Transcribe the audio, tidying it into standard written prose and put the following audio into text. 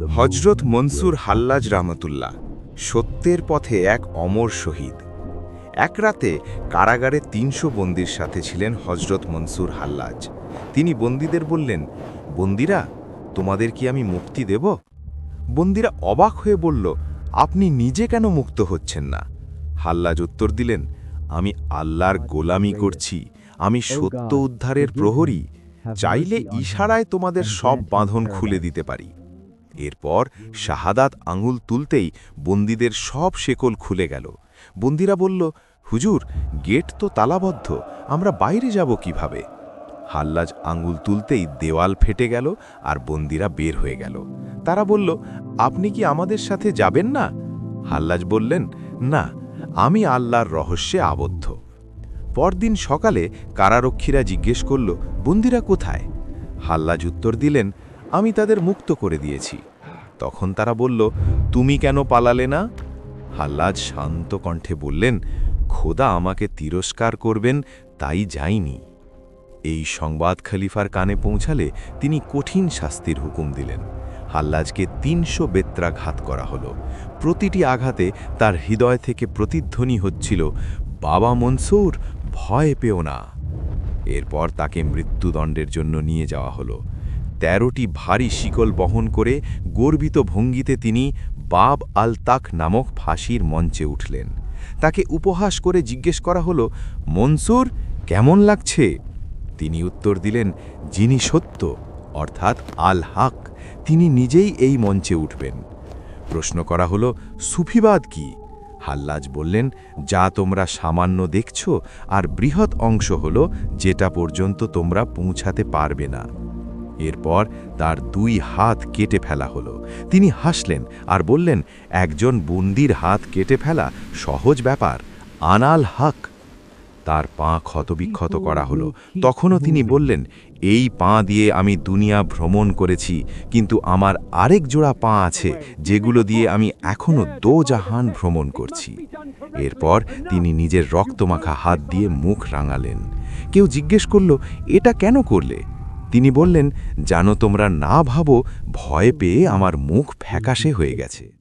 হজরত মনসুর হাল্লাজ রাহমাতুল্লাহ সত্যের পথে এক অমর শহীদ। এক রাতে কারাগারে ৩০০ বন্দীর সাথে ছিলেন হজরত মনসুর হাল্লাজ। তিনি বন্দীদের বললেন, বন্দীরা, তোমাদের কি আমি মুক্তি দেব? বন্দীরা অবাক হয়ে বলল, আপনি নিজে কেন মুক্ত হচ্ছেন না? হাল্লাজ উত্তর দিলেন, আমি আল্লাহর গোলামি করছি, আমি সত্য উদ্ধারের প্রহরী, চাইলে ইশারায় তোমাদের সব বাঁধন খুলে দিতে পারি। এরপর শাহাদাত আঙুল তুলতেই বন্দীদের সব শেকল খুলে গেল। বন্দীরা বলল, হুজুর, গেট তো তালাবদ্ধ, আমরা বাইরে যাব কিভাবে? হাল্লাজ আঙুল তুলতেই দেওয়াল ফেটে গেল আর বন্দীরা বের হয়ে গেল। তারা বলল, আপনি কি আমাদের সাথে যাবেন না? হাল্লাজ বললেন, না, আমি আল্লাহর রহস্যে আবদ্ধ। পরদিন সকালে কারারক্ষীরা জিজ্ঞেস করল, বন্দীরা কোথায়? হাল্লাজ উত্তর দিলেন, আমি তাদের মুক্ত করে দিয়েছি। তখন তারা বলল, তুমি কেন পালালে না? হাল্লাজ শান্ত কণ্ঠে বললেন, খোদা আমাকে তিরস্কার করবেন তাই যাইনি। এই সংবাদ খলিফার কানে পৌঁছালে তিনি কঠিন শাস্তির হুকুম দিলেন। হাল্লাজকে ৩০০ বেত্রাঘাত করা হলো। প্রতিটি আঘাতে তার হৃদয় থেকে প্রতিধ্বনি হচ্ছিল, বাবা মনসুর, ভয় পেও না। এরপর তাকে মৃত্যুদণ্ডের জন্য নিয়ে যাওয়া হলো। ১৩টি ভারী শিকল বহন করে গর্বিত ভঙ্গিতে তিনি বাব আল তাক নামক ফাঁসির মঞ্চে উঠলেন। তাকে উপহাস করে জিজ্ঞেস করা হলো, মনসুর, কেমন লাগছে? তিনি উত্তর দিলেন, যিনি সত্য অর্থাৎ আল হক, তিনি নিজেই এই মঞ্চে উঠবেন। প্রশ্ন করা হলো, সুফিবাদ কি? হাল্লাজ বললেন, যা তোমরা সামান্য দেখছ, আর বৃহৎ অংশ হলো যেটা পর্যন্ত তোমরা পৌঁছাতে পারবে না। এরপর তার ২ হাত কেটে ফেলা হলো। তিনি হাসলেন আর বললেন, একজন বন্দীর হাত কেটে ফেলা সহজ ব্যাপার, আনাল হক। তার পা ক্ষতবিক্ষত করা হলো। তখনও তিনি বললেন, এই পা দিয়ে আমি দুনিয়া ভ্রমণ করেছি, কিন্তু আমার আরেক জোড়া পা আছে যেগুলো দিয়ে আমি এখনও দোজাহান ভ্রমণ করছি। এরপর তিনি নিজের রক্তমাখা হাত দিয়ে মুখ রাঙালেন। কেউ জিজ্ঞেস করল, এটা কেন করলে? তিনি বললেন, জানো তোমরা না ভাবো, ভয় পেয়ে আমার মুখ ফ্যাকাশে হয়ে গেছে।